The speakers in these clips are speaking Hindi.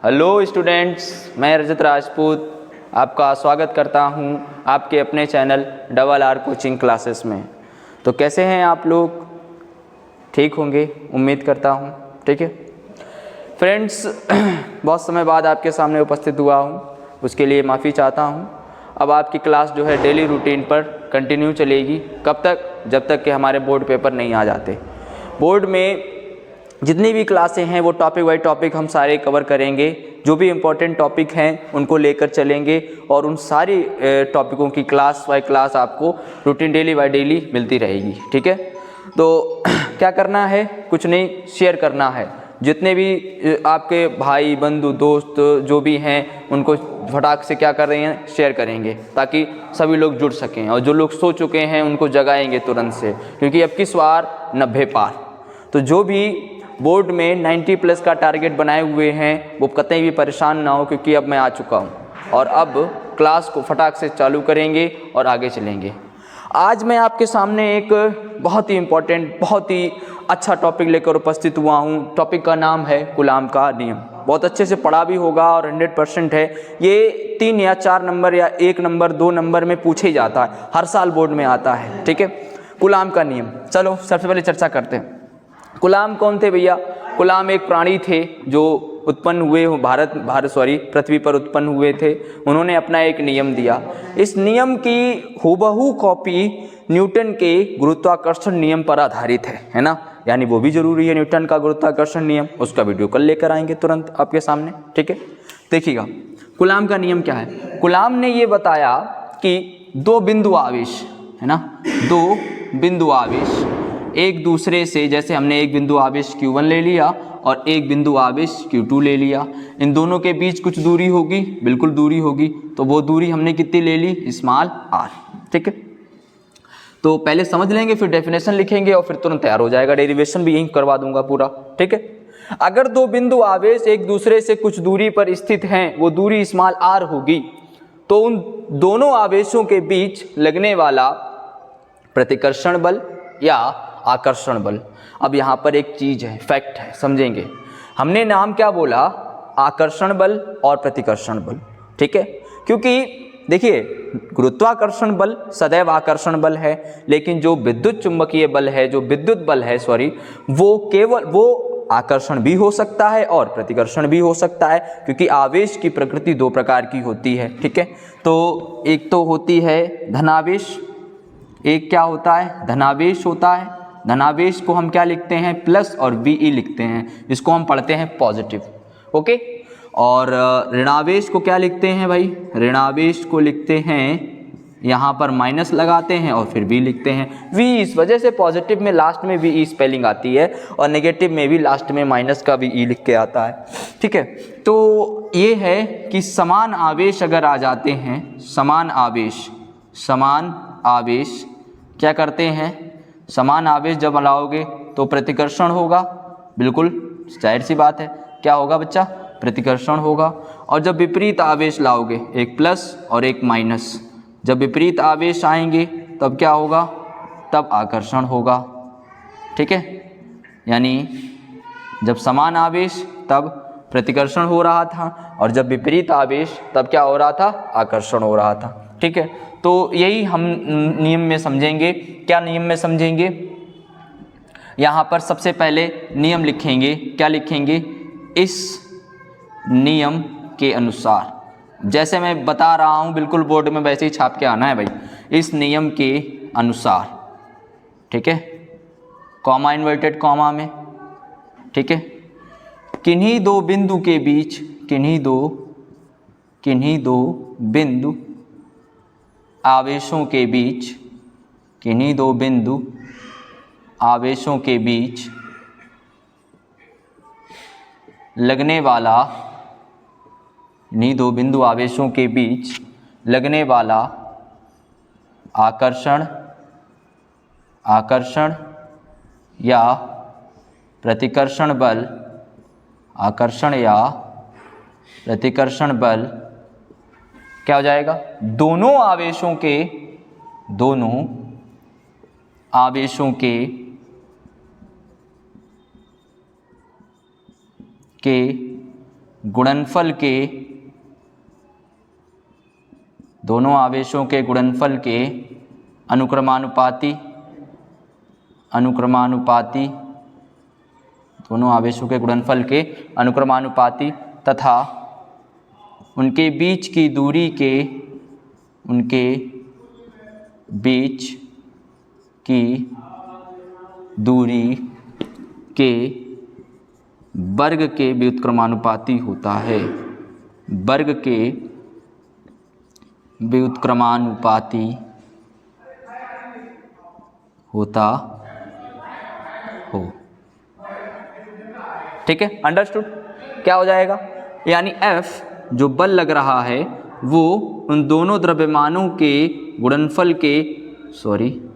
हेलो स्टूडेंट्स, मैं रजत राजपूत आपका स्वागत करता हूं आपके अपने चैनल RRR कोचिंग क्लासेस में। तो कैसे हैं आप लोग? ठीक होंगे उम्मीद करता हूं। ठीक है फ्रेंड्स, बहुत समय बाद आपके सामने उपस्थित हुआ हूं, उसके लिए माफ़ी चाहता हूं। अब आपकी क्लास जो है डेली रूटीन पर कंटिन्यू चलेगी। कब तक? जब तक कि हमारे बोर्ड पेपर नहीं आ जाते। बोर्ड में जितनी भी क्लासें हैं वो टॉपिक बाई टॉपिक हम सारे कवर करेंगे। जो भी इम्पोर्टेंट टॉपिक हैं उनको लेकर चलेंगे और उन सारी टॉपिकों की क्लास बाय क्लास आपको रूटीन डेली बाय डेली मिलती रहेगी। ठीक है, तो क्या करना है? कुछ नहीं, शेयर करना है। जितने भी आपके भाई बंधु दोस्त जो भी हैं उनको फटाक से क्या कर रहे हैं, शेयर करेंगे ताकि सभी लोग जुड़ सकें। और जो लोग सो चुके हैं उनको जगाएंगे तुरंत से, क्योंकि अब किस बार 90 पार। तो जो भी बोर्ड में 90 प्लस का टारगेट बनाए हुए हैं वो कतई भी परेशान ना हो, क्योंकि अब मैं आ चुका हूँ और अब क्लास को फटाक से चालू करेंगे और आगे चलेंगे। आज मैं आपके सामने एक बहुत ही इम्पोर्टेंट, बहुत ही अच्छा टॉपिक लेकर उपस्थित हुआ हूँ। टॉपिक का नाम है गुलाम का नियम। बहुत अच्छे से पढ़ा भी होगा और 100% है। ये 3 या 4 नंबर या 1 नंबर 2 नंबर में पूछे जाता है, हर साल बोर्ड में आता है। ठीक है, गुलाम का नियम। चलो सबसे पहले चर्चा करते हैं। गुलाम कौन थे भैया? गुलाम एक प्राणी थे जो उत्पन्न हुए पृथ्वी पर उत्पन्न हुए थे। उन्होंने अपना एक नियम दिया। इस नियम की हूबहू कॉपी न्यूटन के गुरुत्वाकर्षण नियम पर आधारित है ना? यानी वो भी जरूरी है, न्यूटन का गुरुत्वाकर्षण नियम। उसका वीडियो कल लेकर आएंगे तुरंत आपके सामने। ठीक है, देखिएगा गुलाम का नियम क्या है। गुलाम ने ये बताया कि 2 बिंदु आवेश है ना, 2 बिंदु आवेश एक दूसरे से, जैसे हमने एक बिंदु आवेश Q1 ले लिया और एक बिंदु आवेश Q2 ले लिया, इन दोनों के बीच कुछ दूरी होगी, बिल्कुल दूरी होगी। तो वो दूरी हमने कितनी ले ली? Small r। ठीक है, तो पहले समझ लेंगे फिर डेफिनेशन लिखेंगे और फिर तुरंत तैयार हो जाएगा। डेरिवेशन भी यहीं करवा दूंगा पूरा। ठीक है, अगर 2 बिंदु आवेश एक दूसरे से कुछ दूरी पर स्थित हैं, वो दूरी स्मॉल r होगी, तो उन दोनों आवेशों के बीच लगने वाला प्रतिकर्षण बल या आकर्षण बल। अब यहाँ पर एक चीज है, फैक्ट है, समझेंगे। हमने नाम क्या बोला? आकर्षण बल और प्रतिकर्षण बल। ठीक है, क्योंकि देखिए गुरुत्वाकर्षण बल सदैव आकर्षण बल है, लेकिन जो विद्युत चुंबकीय बल है, जो विद्युत बल है वो आकर्षण भी हो सकता है और प्रतिकर्षण भी हो सकता है, क्योंकि आवेश की प्रकृति 2 प्रकार की होती है। ठीक है, तो एक तो होती है धनावेश, एक क्या होता है? धनावेश होता है। धनावेश को हम क्या लिखते हैं? प्लस, और VE लिखते हैं, इसको हम पढ़ते हैं पॉजिटिव। ओके, और ऋणावेश को क्या लिखते हैं भाई? ऋणावेश को लिखते हैं, यहाँ पर माइनस लगाते हैं और फिर V लिखते हैं। V इस वजह से पॉजिटिव में लास्ट में VE स्पेलिंग आती है और नेगेटिव में भी लास्ट में माइनस का VE लिख के आता है। ठीक है, तो ये है कि समान आवेश अगर आ जाते हैं, समान आवेश क्या करते हैं? समान आवेश जब लाओगे तो प्रतिकर्षण होगा, बिल्कुल जाहिर सी बात है। क्या होगा बच्चा? प्रतिकर्षण होगा। और जब विपरीत आवेश लाओगे, एक प्लस और एक माइनस, जब विपरीत आवेश आएंगे तब क्या होगा? तब आकर्षण होगा। ठीक है, यानी जब समान आवेश तब प्रतिकर्षण हो रहा था और जब विपरीत आवेश तब क्या हो रहा था? आकर्षण हो रहा था। ठीक है, तो यही हम नियम में समझेंगे। क्या नियम में समझेंगे? यहाँ पर सबसे पहले नियम लिखेंगे। क्या लिखेंगे? इस नियम के अनुसार, जैसे मैं बता रहा हूँ बिल्कुल बोर्ड में वैसे ही छाप के आना है भाई। इस नियम के अनुसार, ठीक है, कॉमा इन्वर्टेड कॉमा में। ठीक है, किन्हीं 2 बिंदु के बीच, किन्हीं दो बिंदु आवेशों के बीच, किन्हीं 2 बिंदु आवेशों के बीच लगने वाला, किन्हीं 2 बिंदु आवेशों के बीच लगने वाला आकर्षण या प्रतिकर्षण बल, आकर्षण या प्रतिकर्षण बल क्या हो जाएगा? दोनों आवेशों के गुणनफल के, दोनों आवेशों के गुणनफल के अनुक्रमानुपाती, दोनों आवेशों के गुणनफल के अनुक्रमानुपाती तथा उनके बीच की दूरी के, उनके बीच की दूरी के वर्ग के व्युत्क्रमानुपाती होता है, वर्ग के व्युत्क्रमानुपाती होता हो। ठीक है, अंडरस्टूड। क्या हो जाएगा, यानी F जो बल लग रहा है वो उन दोनों द्रव्यमानों के गुणनफल के,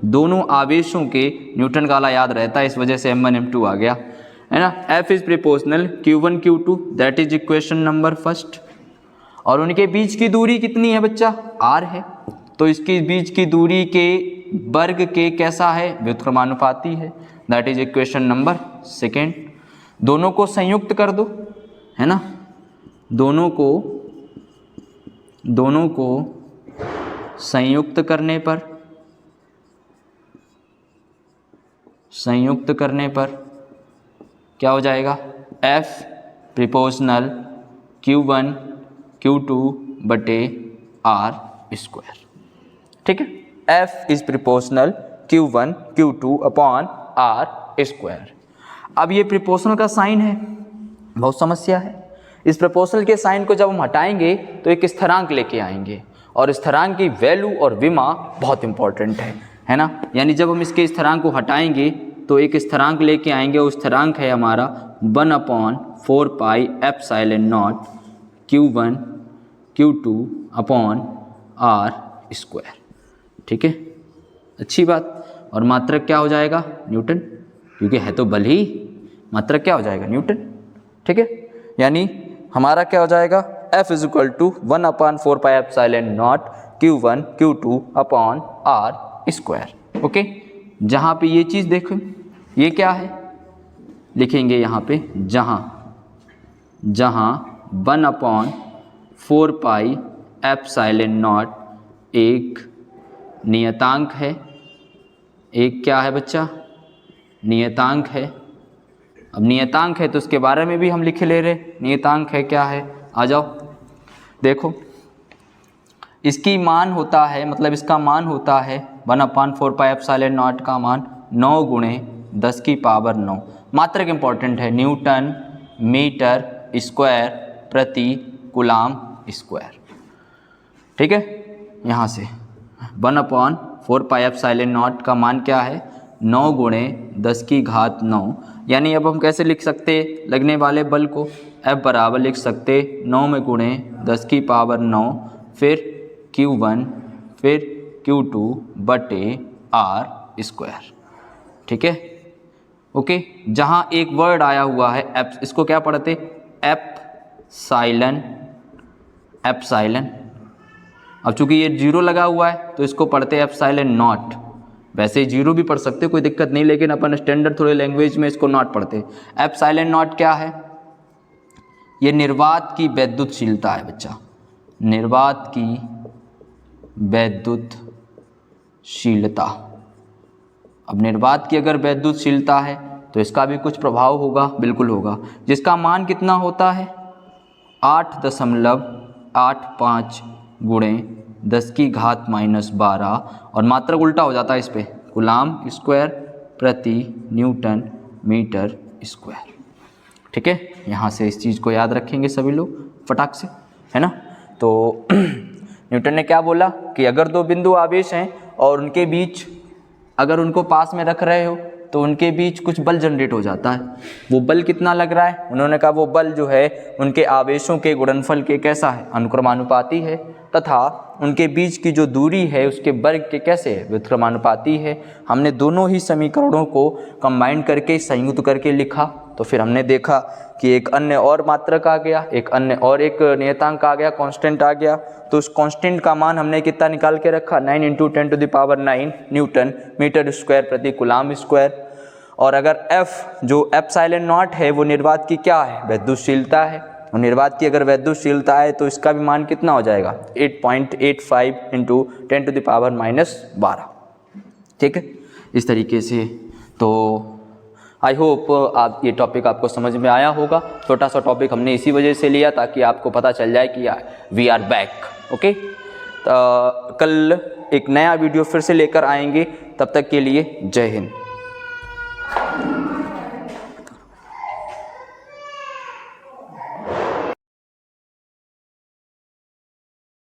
दोनों आवेशों के, न्यूटन का वाला याद रहता है इस वजह से M1 M2 आ गया है ना। F is proportional Q1 Q2, that is equation number first. और उनके बीच की दूरी कितनी है बच्चा, R है, तो इसके बीच की दूरी के वर्ग के कैसा है, व्युत्क्रमानुपाती है, that is equation number second. दोनों को संयुक्त कर दो, है ना, दोनों को संयुक्त करने पर क्या हो जाएगा, F प्रोपोर्शनल Q1 Q2 बटे R स्क्वायर। ठीक है, F is proportional Q1 Q2 upon R square. अब ये प्रोपोर्शनल का साइन है, बहुत समस्या है। इस प्रोपोर्शनल के साइन को जब हम हटाएंगे तो एक स्थिरांक लेके आएंगे, और स्थिरांक की वैल्यू और विमा बहुत इंपॉर्टेंट है ना। यानी जब हम इसके स्थिरांक को हटाएंगे तो एक स्थिरांक लेके आएंगे, वो स्थिरांक है हमारा 1/4 pi epsilon not Q1 Q2 upon R square. ठीक है, अच्छी बात। और मात्रक क्या हो जाएगा, न्यूटन, क्योंकि है तो बल ही, मात्रक क्या हो जाएगा, न्यूटन। ठीक है, यानी हमारा क्या हो जाएगा, F is equal to 1/4 pi epsilon not Q1 Q2 upon R square. Okay, जहाँ पे ये चीज़ देखो, ये क्या है, लिखेंगे यहाँ पे, जहाँ 1/4 पाई एप्सिलॉन नॉट एक नियतांक है, एक क्या है बच्चा, नियतांक है। अब नियतांक है तो उसके बारे में भी हम लिख ले रहे, नियतांक है क्या है, आ जाओ देखो, इसकी मान होता है, मतलब इसका मान होता है 1/4 पाई एप्सिलॉन नॉट का मान 9 गुणे 10 की पावर 9। मात्रक इंपॉर्टेंट है, न्यूटन मीटर स्क्वायर प्रति कूलाम स्क्वायर। ठीक है, यहाँ से 1/4 पाई एप्सिलॉन नॉट का मान क्या है, 9 गुणे 10 की घात 9। यानी अब हम कैसे लिख सकते लगने वाले बल को, F बराबर लिख सकते 9 में गुणे 10 की पावर 9, फिर Q1 फिर Q2 बटे R स्क्वायर। ठीक है, ओके। जहाँ एक वर्ड आया हुआ है एप, इसको क्या पढ़ते, एप्सिलॉन। अब चूंकि ये जीरो लगा हुआ है तो इसको पढ़ते एप्सिलॉन नॉट। वैसे जीरो भी पढ़ सकते, कोई दिक्कत नहीं, लेकिन अपन स्टैंडर्ड थोड़े लैंग्वेज में इसको नॉट पढ़ते। एप्सिलॉन नॉट क्या है, ये निर्वात की वैद्युतशीलता है बच्चा, निर्वात की वैद्युतशीलता। अब निर्वात की अगर वैद्युतशीलता है तो इसका भी कुछ प्रभाव होगा, बिल्कुल होगा, जिसका मान कितना होता है 8.85 गुणे 10 की घात -12, और मात्रक उल्टा हो जाता है इस पे, कूलाम स्क्वायर प्रति न्यूटन मीटर स्क्वायर। ठीक है, यहाँ से इस चीज़ को याद रखेंगे सभी लोग फटाक से, है ना। तो न्यूटन ने क्या बोला कि अगर दो बिंदु आवेश हैं और उनके बीच, अगर उनको पास में रख रहे हो तो उनके बीच कुछ बल जनरेट हो जाता है। वो बल कितना लग रहा है, उन्होंने कहा वो बल जो है उनके आवेशों के गुणनफल के कैसा है, अनुक्रमानुपाती है, तथा उनके बीच की जो दूरी है उसके वर्ग के कैसे है, व्युत्क्रमानुपाती है। हमने दोनों ही समीकरणों को कंबाइन करके संयुक्त करके लिखा, तो फिर हमने देखा कि एक अन्य और मात्रक आ गया, एक अन्य और एक नियतांक आ गया, कांस्टेंट आ गया। तो उस कांस्टेंट का मान हमने कितना निकाल के रखा, 9 × 10⁹ न्यूटन मीटर स्क्वायर प्रति कूलाम स्क्वायर। और अगर F जो एप्सिलॉन नॉट है वो निर्वात की क्या है, वैद्युतशीलता है, और निर्वात की अगर वैद्युतशीलता है तो इसका भी मान कितना हो जाएगा 8.85 इंटू 10⁻⁻12। ठीक है, इस तरीके से। तो आई होप आप ये टॉपिक आपको समझ में आया होगा। छोटा सा टॉपिक हमने इसी वजह से लिया ताकि आपको पता चल जाए कि वी आर बैक। ओके, कल एक नया वीडियो फिर से लेकर आएंगे, तब तक के लिए जय हिंद।